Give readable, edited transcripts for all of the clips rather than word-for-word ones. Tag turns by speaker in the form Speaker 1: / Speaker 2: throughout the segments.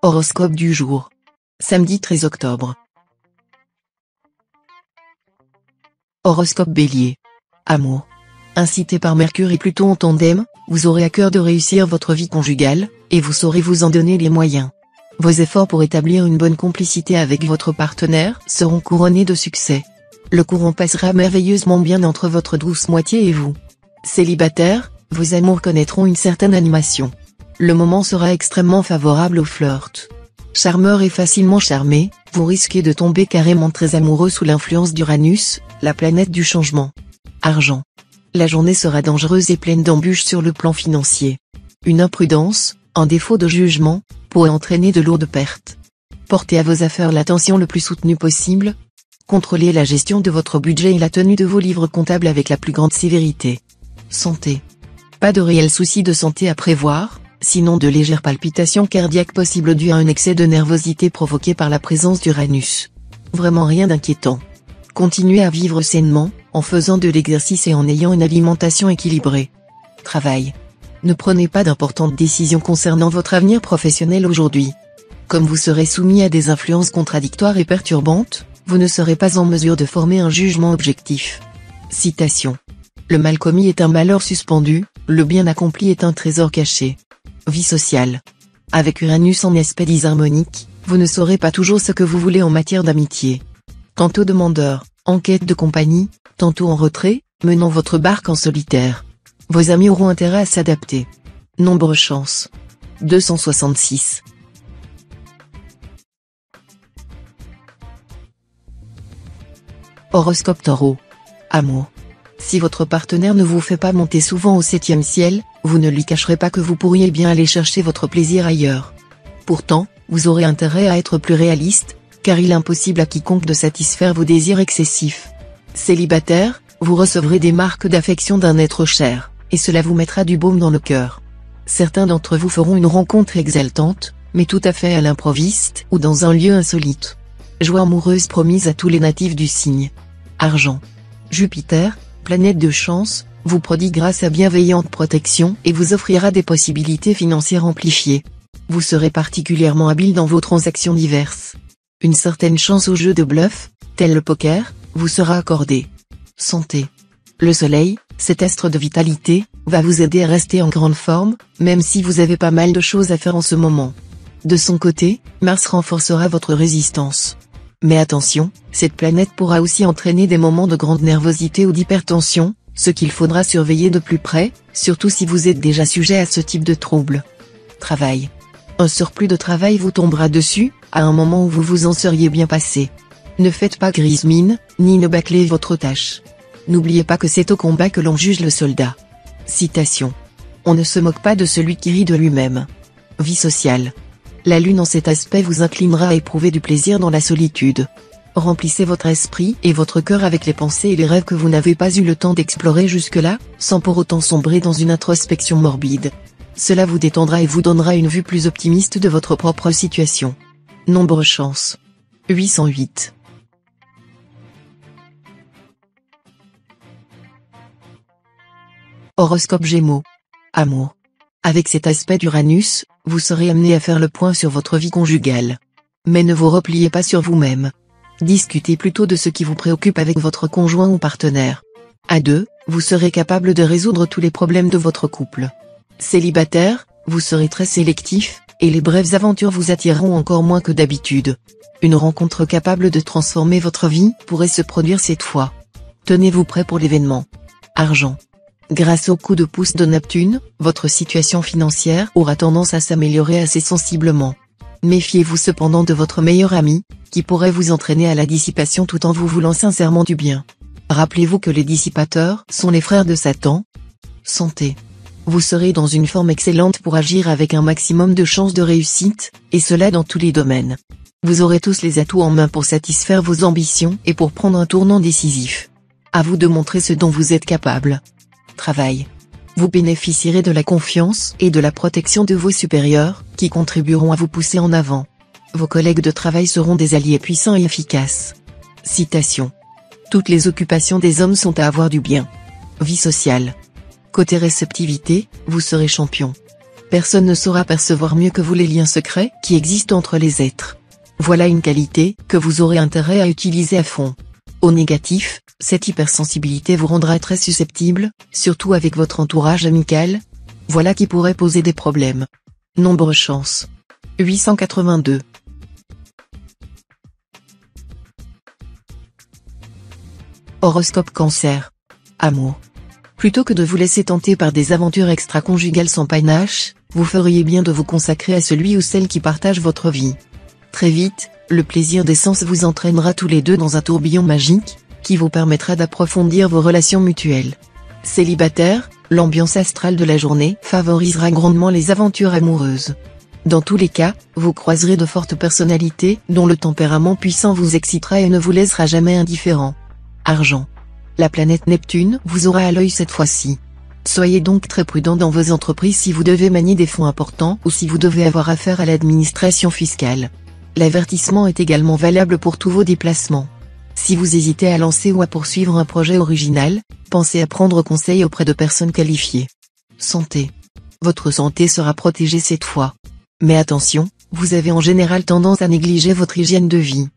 Speaker 1: Horoscope du jour. Samedi 13 octobre. Horoscope Bélier. Amour. Incité par Mercure et Pluton en tandem, vous aurez à cœur de réussir votre vie conjugale, et vous saurez vous en donner les moyens. Vos efforts pour établir une bonne complicité avec votre partenaire seront couronnés de succès. Le courant passera merveilleusement bien entre votre douce moitié et vous. Célibataire, vos amours connaîtront une certaine animation. Le moment sera extrêmement favorable au flirt. Charmeur et facilement charmé, vous risquez de tomber carrément très amoureux sous l'influence d'Uranus, la planète du changement. Argent. La journée sera dangereuse et pleine d'embûches sur le plan financier. Une imprudence, un défaut de jugement, pourrait entraîner de lourdes pertes. Portez à vos affaires l'attention le plus soutenue possible. Contrôlez la gestion de votre budget et la tenue de vos livres comptables avec la plus grande sévérité. Santé. Pas de réels soucis de santé à prévoir, sinon de légères palpitations cardiaques possibles dues à un excès de nervosité provoqué par la présence d'Uranus. Vraiment rien d'inquiétant. Continuez à vivre sainement, en faisant de l'exercice et en ayant une alimentation équilibrée. Travail. Ne prenez pas d'importantes décisions concernant votre avenir professionnel aujourd'hui. Comme vous serez soumis à des influences contradictoires et perturbantes, vous ne serez pas en mesure de former un jugement objectif. Citation. Le mal commis est un malheur suspendu, le bien accompli est un trésor caché. Vie sociale. Avec Uranus en aspect disharmonique, vous ne saurez pas toujours ce que vous voulez en matière d'amitié. Tantôt demandeur, en quête de compagnie, tantôt en retrait, menant votre barque en solitaire. Vos amis auront intérêt à s'adapter. Nombre chance. 266. Horoscope Taureau. Amour. Si votre partenaire ne vous fait pas monter souvent au 7e ciel, vous ne lui cacherez pas que vous pourriez bien aller chercher votre plaisir ailleurs. Pourtant, vous aurez intérêt à être plus réaliste, car il est impossible à quiconque de satisfaire vos désirs excessifs. Célibataire, vous recevrez des marques d'affection d'un être cher, et cela vous mettra du baume dans le cœur. Certains d'entre vous feront une rencontre exaltante, mais tout à fait à l'improviste ou dans un lieu insolite. Joie amoureuse promise à tous les natifs du signe. Argent. Jupiter, planète de chance, vous prodiguera sa bienveillante protection et vous offrira des possibilités financières amplifiées. Vous serez particulièrement habile dans vos transactions diverses. Une certaine chance au jeu de bluff, tel le poker, vous sera accordée. Santé. Le soleil, cet astre de vitalité, va vous aider à rester en grande forme, même si vous avez pas mal de choses à faire en ce moment. De son côté, Mars renforcera votre résistance. Mais attention, cette planète pourra aussi entraîner des moments de grande nervosité ou d'hypertension, ce qu'il faudra surveiller de plus près, surtout si vous êtes déjà sujet à ce type de trouble. Travail. Un surplus de travail vous tombera dessus, à un moment où vous vous en seriez bien passé. Ne faites pas grise mine, ni ne bâclez votre tâche. N'oubliez pas que c'est au combat que l'on juge le soldat. Citation. On ne se moque pas de celui qui rit de lui-même. Vie sociale. La lune en cet aspect vous inclinera à éprouver du plaisir dans la solitude. Remplissez votre esprit et votre cœur avec les pensées et les rêves que vous n'avez pas eu le temps d'explorer jusque-là, sans pour autant sombrer dans une introspection morbide. Cela vous détendra et vous donnera une vue plus optimiste de votre propre situation. Nombre chance. 808. Horoscope Gémeaux. Amour. Avec cet aspect d'Uranus, vous serez amené à faire le point sur votre vie conjugale. Mais ne vous repliez pas sur vous-même. Discutez plutôt de ce qui vous préoccupe avec votre conjoint ou partenaire. À deux, vous serez capable de résoudre tous les problèmes de votre couple. Célibataire, vous serez très sélectif, et les brèves aventures vous attireront encore moins que d'habitude. Une rencontre capable de transformer votre vie pourrait se produire cette fois. Tenez-vous prêt pour l'événement. Argent. Grâce au coup de pouce de Neptune, votre situation financière aura tendance à s'améliorer assez sensiblement. Méfiez-vous cependant de votre meilleur ami, qui pourrait vous entraîner à la dissipation tout en vous voulant sincèrement du bien. Rappelez-vous que les dissipateurs sont les frères de Satan. Santé. Vous serez dans une forme excellente pour agir avec un maximum de chances de réussite, et cela dans tous les domaines. Vous aurez tous les atouts en main pour satisfaire vos ambitions et pour prendre un tournant décisif. À vous de montrer ce dont vous êtes capable. Travail. Vous bénéficierez de la confiance et de la protection de vos supérieurs, qui contribueront à vous pousser en avant. Vos collègues de travail seront des alliés puissants et efficaces. Citation. Toutes les occupations des hommes sont à avoir du bien. Vie sociale. Côté réceptivité, vous serez champion. Personne ne saura percevoir mieux que vous les liens secrets qui existent entre les êtres. Voilà une qualité que vous aurez intérêt à utiliser à fond. Au négatif, cette hypersensibilité vous rendra très susceptible, surtout avec votre entourage amical. Voilà qui pourrait poser des problèmes. Nombre chance. 882. Horoscope Cancer. Amour. Plutôt que de vous laisser tenter par des aventures extra-conjugales sans panache, vous feriez bien de vous consacrer à celui ou celle qui partage votre vie. Très vite, le plaisir des sens vous entraînera tous les deux dans un tourbillon magique, qui vous permettra d'approfondir vos relations mutuelles. Célibataire, l'ambiance astrale de la journée favorisera grandement les aventures amoureuses. Dans tous les cas, vous croiserez de fortes personnalités dont le tempérament puissant vous excitera et ne vous laissera jamais indifférent. Argent. La planète Neptune vous aura à l'œil cette fois-ci. Soyez donc très prudent dans vos entreprises si vous devez manier des fonds importants ou si vous devez avoir affaire à l'administration fiscale. L'avertissement est également valable pour tous vos déplacements. Si vous hésitez à lancer ou à poursuivre un projet original, pensez à prendre conseil auprès de personnes qualifiées. Santé. Votre santé sera protégée cette fois. Mais attention, vous avez en général tendance à négliger votre hygiène de vie.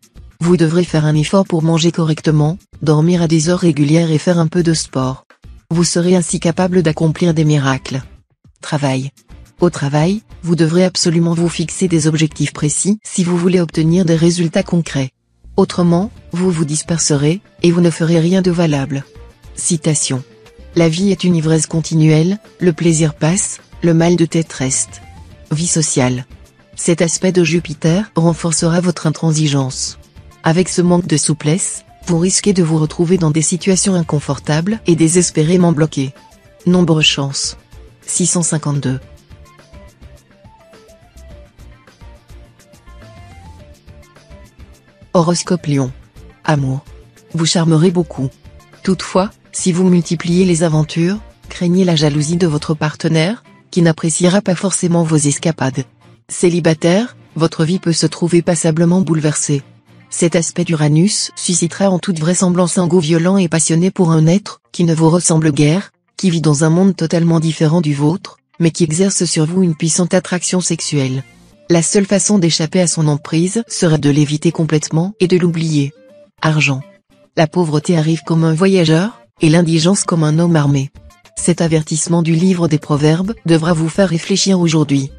Speaker 1: Vous devrez faire un effort pour manger correctement, dormir à des heures régulières et faire un peu de sport. Vous serez ainsi capable d'accomplir des miracles. Travail. Au travail, vous devrez absolument vous fixer des objectifs précis si vous voulez obtenir des résultats concrets. Autrement, vous vous disperserez, et vous ne ferez rien de valable. Citation. La vie est une ivresse continuelle, le plaisir passe, le mal de tête reste. Vie sociale. Cet aspect de Jupiter renforcera votre intransigeance. Avec ce manque de souplesse, vous risquez de vous retrouver dans des situations inconfortables et désespérément bloquées. Nombre chance. 652. Horoscope Lion. Amour. Vous charmerez beaucoup. Toutefois, si vous multipliez les aventures, craignez la jalousie de votre partenaire, qui n'appréciera pas forcément vos escapades. Célibataire, votre vie peut se trouver passablement bouleversée. Cet aspect d'Uranus suscitera en toute vraisemblance un goût violent et passionné pour un être qui ne vous ressemble guère, qui vit dans un monde totalement différent du vôtre, mais qui exerce sur vous une puissante attraction sexuelle. La seule façon d'échapper à son emprise serait de l'éviter complètement et de l'oublier. Argent. La pauvreté arrive comme un voyageur, et l'indigence comme un homme armé. Cet avertissement du livre des Proverbes devra vous faire réfléchir aujourd'hui.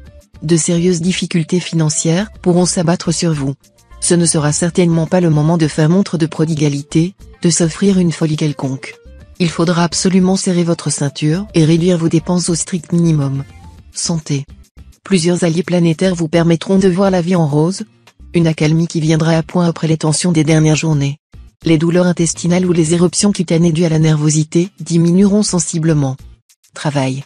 Speaker 1: De sérieuses difficultés financières pourront s'abattre sur vous. Ce ne sera certainement pas le moment de faire montre de prodigalité, de s'offrir une folie quelconque. Il faudra absolument serrer votre ceinture et réduire vos dépenses au strict minimum. Santé. Plusieurs alliés planétaires vous permettront de voir la vie en rose. Une accalmie qui viendra à point après les tensions des dernières journées. Les douleurs intestinales ou les éruptions cutanées dues à la nervosité diminueront sensiblement. Travail.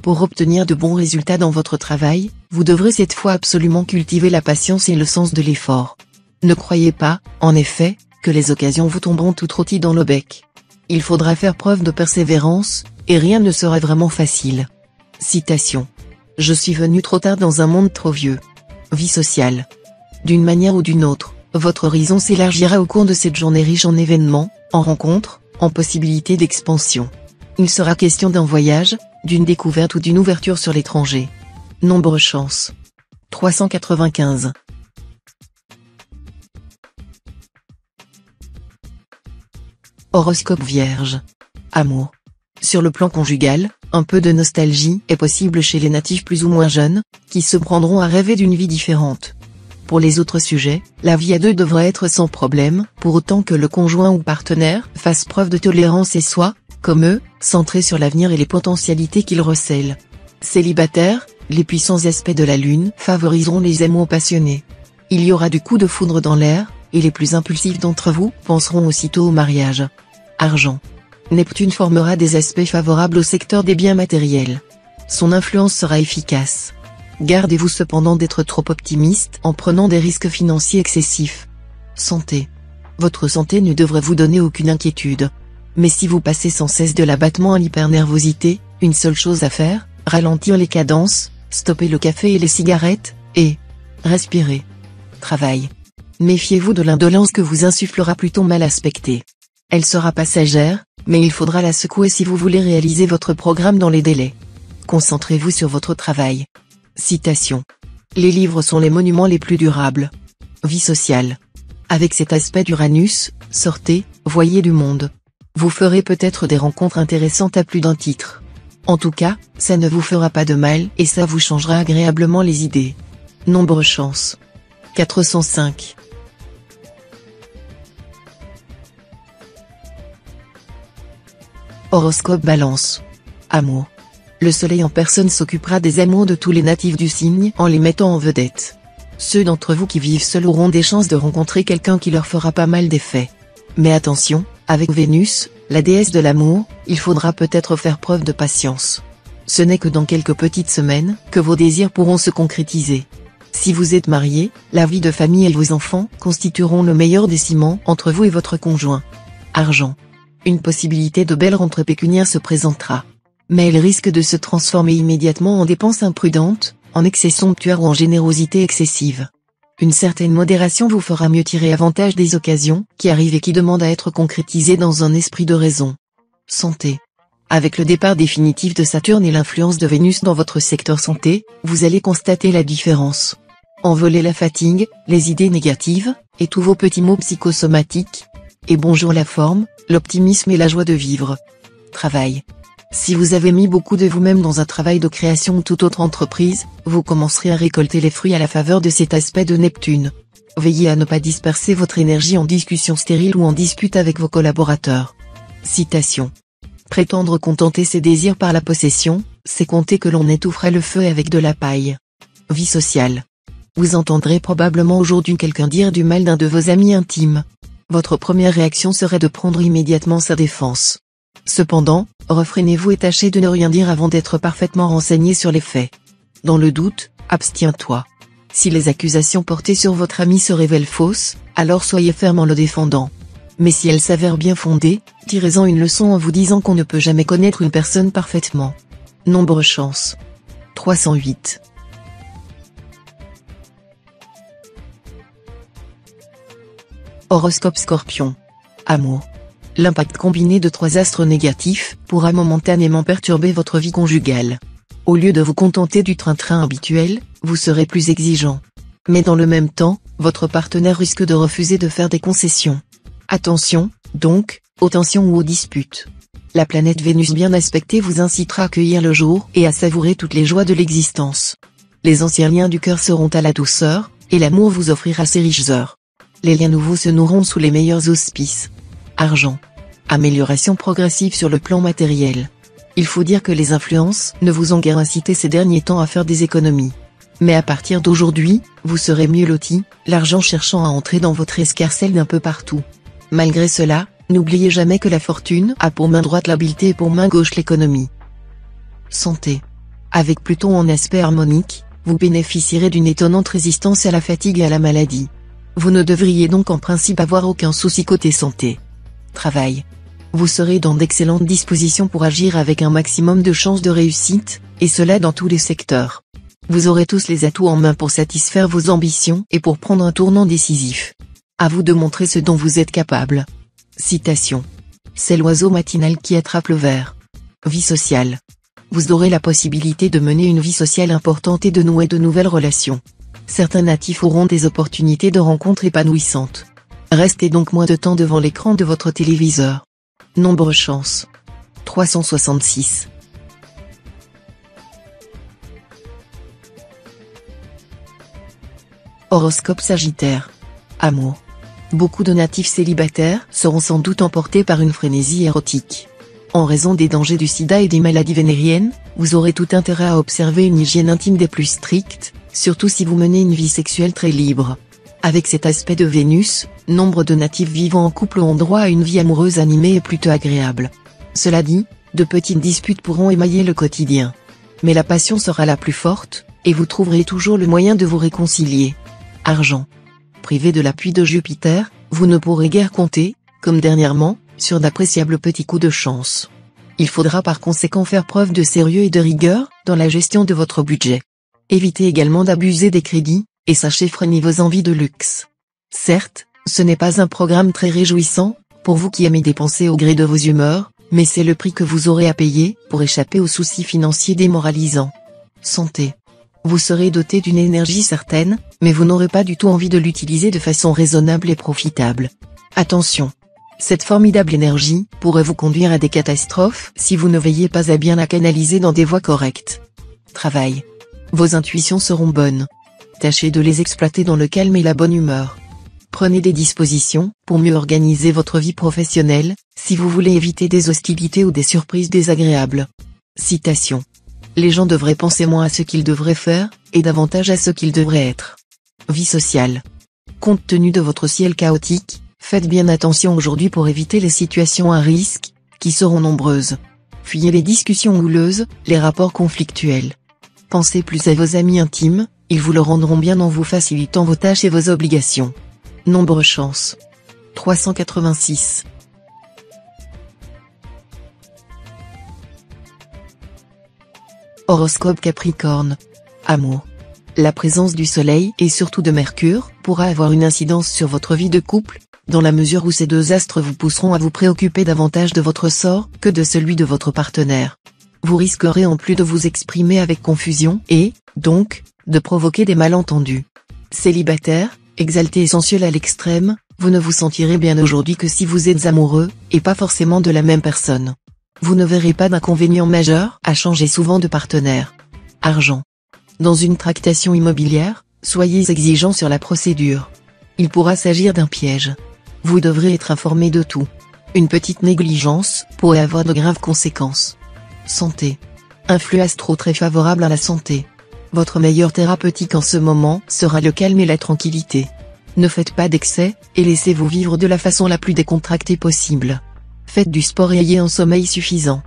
Speaker 1: Pour obtenir de bons résultats dans votre travail, vous devrez cette fois absolument cultiver la patience et le sens de l'effort. Ne croyez pas, en effet, que les occasions vous tomberont toutes rôties dans le bec. Il faudra faire preuve de persévérance, et rien ne sera vraiment facile. Citation. Je suis venu trop tard dans un monde trop vieux. Vie sociale. D'une manière ou d'une autre, votre horizon s'élargira au cours de cette journée riche en événements, en rencontres, en possibilités d'expansion. Il sera question d'un voyage, d'une découverte ou d'une ouverture sur l'étranger. Nombre chance. 395. Horoscope Vierge. Amour. Sur le plan conjugal, un peu de nostalgie est possible chez les natifs plus ou moins jeunes, qui se prendront à rêver d'une vie différente. Pour les autres sujets, la vie à deux devrait être sans problème, pour autant que le conjoint ou partenaire fasse preuve de tolérance et soit, comme eux, centré sur l'avenir et les potentialités qu'il recèle. Célibataire, les puissants aspects de la lune favoriseront les amours passionnés. Il y aura du coup de foudre dans l'air, et les plus impulsifs d'entre vous penseront aussitôt au mariage. Argent. Neptune formera des aspects favorables au secteur des biens matériels. Son influence sera efficace. Gardez-vous cependant d'être trop optimiste en prenant des risques financiers excessifs. Santé. Votre santé ne devrait vous donner aucune inquiétude. Mais si vous passez sans cesse de l'abattement à l'hypernervosité, une seule chose à faire, ralentir les cadences, stopper le café et les cigarettes, et respirer. Travail. Méfiez-vous de l'indolence que vous insufflera plutôt mal aspectée. Elle sera passagère, mais il faudra la secouer si vous voulez réaliser votre programme dans les délais. Concentrez-vous sur votre travail. Citation. Les livres sont les monuments les plus durables. Vie sociale. Avec cet aspect d'Uranus, sortez, voyez du monde. Vous ferez peut-être des rencontres intéressantes à plus d'un titre. En tout cas, ça ne vous fera pas de mal et ça vous changera agréablement les idées. Nombre chance. 405. Horoscope Balance. Amour. Le soleil en personne s'occupera des amours de tous les natifs du signe en les mettant en vedette. Ceux d'entre vous qui vivent seuls auront des chances de rencontrer quelqu'un qui leur fera pas mal d'effets. Mais attention, avec Vénus, la déesse de l'amour, il faudra peut-être faire preuve de patience. Ce n'est que dans quelques petites semaines que vos désirs pourront se concrétiser. Si vous êtes marié, la vie de famille et vos enfants constitueront le meilleur des ciments entre vous et votre conjoint. Argent. Une possibilité de belle rentrée pécuniaire se présentera. Mais elle risque de se transformer immédiatement en dépenses imprudentes, en excès somptuaires ou en générosité excessive. Une certaine modération vous fera mieux tirer avantage des occasions qui arrivent et qui demandent à être concrétisées dans un esprit de raison. Santé. Avec le départ définitif de Saturne et l'influence de Vénus dans votre secteur santé, vous allez constater la différence. Envolez la fatigue, les idées négatives, et tous vos petits maux psychosomatiques. Et bonjour la forme, l'optimisme et la joie de vivre. Travail. Si vous avez mis beaucoup de vous-même dans un travail de création ou toute autre entreprise, vous commencerez à récolter les fruits à la faveur de cet aspect de Neptune. Veillez à ne pas disperser votre énergie en discussion stérile ou en dispute avec vos collaborateurs. Citation. Prétendre contenter ses désirs par la possession, c'est compter que l'on étouffera le feu avec de la paille. Vie sociale. Vous entendrez probablement aujourd'hui quelqu'un dire du mal d'un de vos amis intimes. Votre première réaction serait de prendre immédiatement sa défense. Cependant, refrénez-vous et tâchez de ne rien dire avant d'être parfaitement renseigné sur les faits. Dans le doute, abstiens-toi. Si les accusations portées sur votre ami se révèlent fausses, alors soyez ferme en le défendant. Mais si elles s'avèrent bien fondées, tirez-en une leçon en vous disant qu'on ne peut jamais connaître une personne parfaitement. Nombre chance. 308. Horoscope Scorpion. Amour. L'impact combiné de 3 astres négatifs pourra momentanément perturber votre vie conjugale. Au lieu de vous contenter du train-train habituel, vous serez plus exigeant. Mais dans le même temps, votre partenaire risque de refuser de faire des concessions. Attention, donc, aux tensions ou aux disputes. La planète Vénus bien aspectée vous incitera à cueillir le jour et à savourer toutes les joies de l'existence. Les anciens liens du cœur seront à la douceur, et l'amour vous offrira ses riches heures. Les liens nouveaux se nourront sous les meilleurs auspices. Argent. Amélioration progressive sur le plan matériel. Il faut dire que les influences ne vous ont guère incité ces derniers temps à faire des économies. Mais à partir d'aujourd'hui, vous serez mieux loti, l'argent cherchant à entrer dans votre escarcelle d'un peu partout. Malgré cela, n'oubliez jamais que la fortune a pour main droite l'habileté et pour main gauche l'économie. Santé. Avec Pluton en aspect harmonique, vous bénéficierez d'une étonnante résistance à la fatigue et à la maladie. Vous ne devriez donc en principe avoir aucun souci côté santé. Travail. Vous serez dans d'excellentes dispositions pour agir avec un maximum de chances de réussite, et cela dans tous les secteurs. Vous aurez tous les atouts en main pour satisfaire vos ambitions et pour prendre un tournant décisif. À vous de montrer ce dont vous êtes capable. Citation. C'est l'oiseau matinal qui attrape le ver. Vie sociale. Vous aurez la possibilité de mener une vie sociale importante et de nouer de nouvelles relations. Certains natifs auront des opportunités de rencontres épanouissantes. Restez donc moins de temps devant l'écran de votre téléviseur. Nombre chance. 366. Horoscope Sagittaire. Amour. Beaucoup de natifs célibataires seront sans doute emportés par une frénésie érotique. En raison des dangers du sida et des maladies vénériennes, vous aurez tout intérêt à observer une hygiène intime des plus strictes, surtout si vous menez une vie sexuelle très libre. Avec cet aspect de Vénus, nombre de natifs vivant en couple ont droit à une vie amoureuse animée et plutôt agréable. Cela dit, de petites disputes pourront émailler le quotidien. Mais la passion sera la plus forte, et vous trouverez toujours le moyen de vous réconcilier. Argent. Privé de l'appui de Jupiter, vous ne pourrez guère compter, comme dernièrement, sur d'appréciables petits coups de chance. Il faudra par conséquent faire preuve de sérieux et de rigueur dans la gestion de votre budget. Évitez également d'abuser des crédits, et sachez freiner vos envies de luxe. Certes, ce n'est pas un programme très réjouissant, pour vous qui aimez dépenser au gré de vos humeurs, mais c'est le prix que vous aurez à payer pour échapper aux soucis financiers démoralisants. Santé. Vous serez doté d'une énergie certaine, mais vous n'aurez pas du tout envie de l'utiliser de façon raisonnable et profitable. Attention! Cette formidable énergie pourrait vous conduire à des catastrophes si vous ne veillez pas à bien la canaliser dans des voies correctes. Travail. Vos intuitions seront bonnes. Tâchez de les exploiter dans le calme et la bonne humeur. Prenez des dispositions pour mieux organiser votre vie professionnelle, si vous voulez éviter des hostilités ou des surprises désagréables. Citation. Les gens devraient penser moins à ce qu'ils devraient faire, et davantage à ce qu'ils devraient être. Vie sociale. Compte tenu de votre ciel chaotique, faites bien attention aujourd'hui pour éviter les situations à risque, qui seront nombreuses. Fuyez les discussions houleuses, les rapports conflictuels. Pensez plus à vos amis intimes, ils vous le rendront bien en vous facilitant vos tâches et vos obligations. Nombre chance. 386. Horoscope Capricorne. Amour. La présence du Soleil et surtout de Mercure pourra avoir une incidence sur votre vie de couple, dans la mesure où ces deux astres vous pousseront à vous préoccuper davantage de votre sort que de celui de votre partenaire. Vous risquerez en plus de vous exprimer avec confusion et, donc, de provoquer des malentendus. Célibataire, exalté et sensuel à l'extrême, vous ne vous sentirez bien aujourd'hui que si vous êtes amoureux, et pas forcément de la même personne. Vous ne verrez pas d'inconvénient majeur à changer souvent de partenaire. Argent. Dans une tractation immobilière, soyez exigeant sur la procédure. Il pourra s'agir d'un piège. Vous devrez être informé de tout. Une petite négligence pourrait avoir de graves conséquences. Santé. Influx astro très favorable à la santé. Votre meilleur thérapeutique en ce moment sera le calme et la tranquillité. Ne faites pas d'excès, et laissez-vous vivre de la façon la plus décontractée possible. Faites du sport et ayez un sommeil suffisant.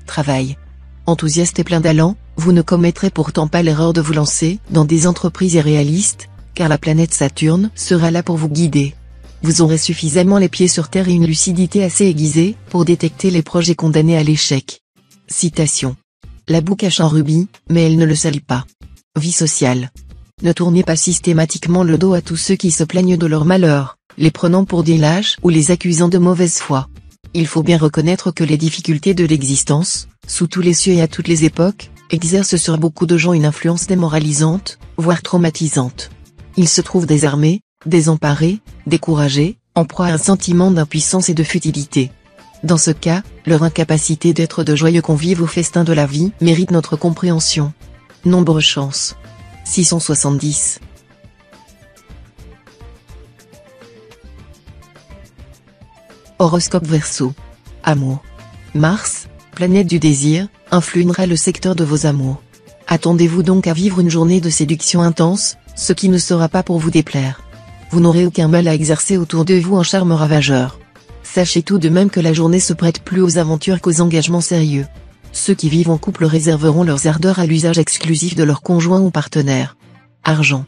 Speaker 1: Travail. Enthousiaste et plein d'allant, vous ne commettrez pourtant pas l'erreur de vous lancer dans des entreprises irréalistes, car la planète Saturne sera là pour vous guider. Vous aurez suffisamment les pieds sur terre et une lucidité assez aiguisée pour détecter les projets condamnés à l'échec. Citation. La boue cache un rubis, mais elle ne le salit pas. Vie sociale. Ne tournez pas systématiquement le dos à tous ceux qui se plaignent de leur malheur, les prenant pour des lâches ou les accusant de mauvaise foi. Il faut bien reconnaître que les difficultés de l'existence, sous tous les cieux et à toutes les époques, exercent sur beaucoup de gens une influence démoralisante, voire traumatisante. Ils se trouvent désarmés, désemparés, découragés, en proie à un sentiment d'impuissance et de futilité. Dans ce cas, leur incapacité d'être de joyeux convives au festin de la vie mérite notre compréhension. Nombre chance. 670. Horoscope Verseau. Amour. Mars, planète du désir, influera le secteur de vos amours. Attendez-vous donc à vivre une journée de séduction intense, ce qui ne sera pas pour vous déplaire. Vous n'aurez aucun mal à exercer autour de vous un charme ravageur. Sachez tout de même que la journée se prête plus aux aventures qu'aux engagements sérieux. Ceux qui vivent en couple réserveront leurs ardeurs à l'usage exclusif de leur conjoint ou partenaire. Argent.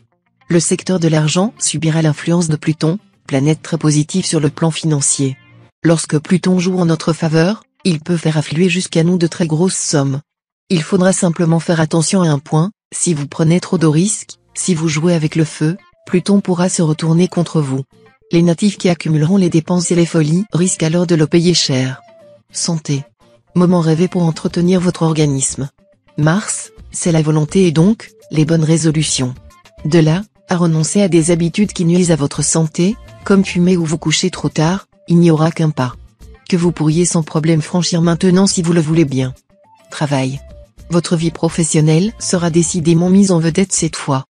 Speaker 1: Le secteur de l'argent subira l'influence de Pluton, planète très positive sur le plan financier. Lorsque Pluton joue en notre faveur, il peut faire affluer jusqu'à nous de très grosses sommes. Il faudra simplement faire attention à un point, si vous prenez trop de risques, si vous jouez avec le feu, Pluton pourra se retourner contre vous. Les natifs qui accumuleront les dépenses et les folies risquent alors de le payer cher. Santé. Moment rêvé pour entretenir votre organisme. Mars, c'est la volonté et donc, les bonnes résolutions. De là, à renoncer à des habitudes qui nuisent à votre santé, comme fumer ou vous coucher trop tard, il n'y aura qu'un pas que vous pourriez sans problème franchir maintenant si vous le voulez bien. Travail. Votre vie professionnelle sera décidément mise en vedette cette fois.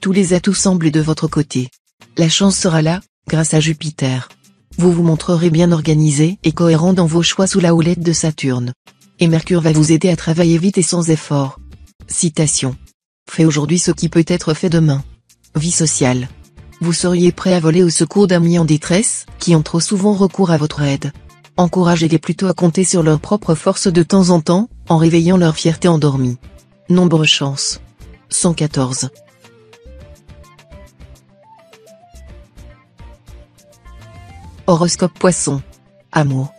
Speaker 1: Tous les atouts semblent de votre côté. La chance sera là, grâce à Jupiter. Vous vous montrerez bien organisé et cohérent dans vos choix sous la houlette de Saturne. Et Mercure va vous aider à travailler vite et sans effort. Citation. Fais aujourd'hui ce qui peut être fait demain. Vie sociale. Vous seriez prêt à voler au secours d'amis en détresse, qui ont trop souvent recours à votre aide. Encouragez-les plutôt à compter sur leur propre force de temps en temps, en réveillant leur fierté endormie. Nombre chance. 114. Horoscope Poisson. Amour.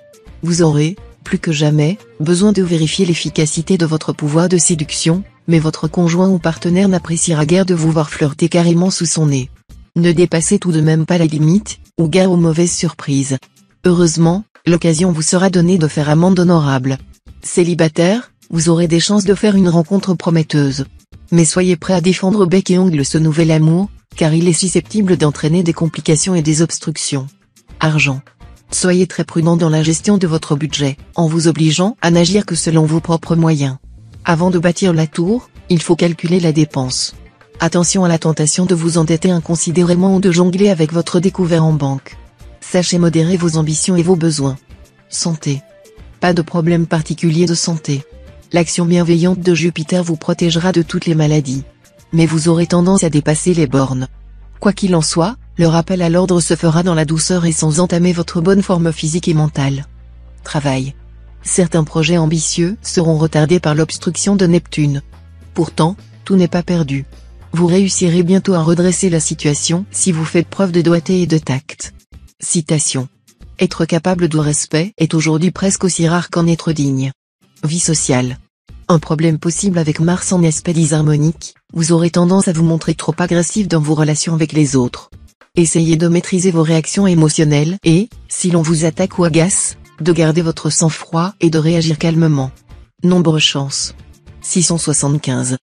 Speaker 1: Vous aurez, plus que jamais, besoin de vérifier l'efficacité de votre pouvoir de séduction, mais votre conjoint ou partenaire n'appréciera guère de vous voir flirter carrément sous son nez. Ne dépassez tout de même pas la limite, ou gare aux mauvaises surprises. Heureusement, l'occasion vous sera donnée de faire amende honorable. Célibataire, vous aurez des chances de faire une rencontre prometteuse. Mais soyez prêt à défendre bec et ongle ce nouvel amour, car il est susceptible d'entraîner des complications et des obstructions. Argent. Soyez très prudent dans la gestion de votre budget, en vous obligeant à n'agir que selon vos propres moyens. Avant de bâtir la tour, il faut calculer la dépense. Attention à la tentation de vous endetter inconsidérément ou de jongler avec votre découvert en banque. Sachez modérer vos ambitions et vos besoins. Santé. Pas de problème particulier de santé. L'action bienveillante de Jupiter vous protégera de toutes les maladies. Mais vous aurez tendance à dépasser les bornes. Quoi qu'il en soit, le rappel à l'ordre se fera dans la douceur et sans entamer votre bonne forme physique et mentale. Travail. Certains projets ambitieux seront retardés par l'obstruction de Neptune. Pourtant, tout n'est pas perdu. Vous réussirez bientôt à redresser la situation si vous faites preuve de doigté et de tact. Citation. Être capable de respect est aujourd'hui presque aussi rare qu'en être digne. Vie sociale. Un problème possible avec Mars en aspect disharmonique, vous aurez tendance à vous montrer trop agressif dans vos relations avec les autres. Essayez de maîtriser vos réactions émotionnelles et, si l'on vous attaque ou agace, de garder votre sang-froid et de réagir calmement. Nombre chance. 675.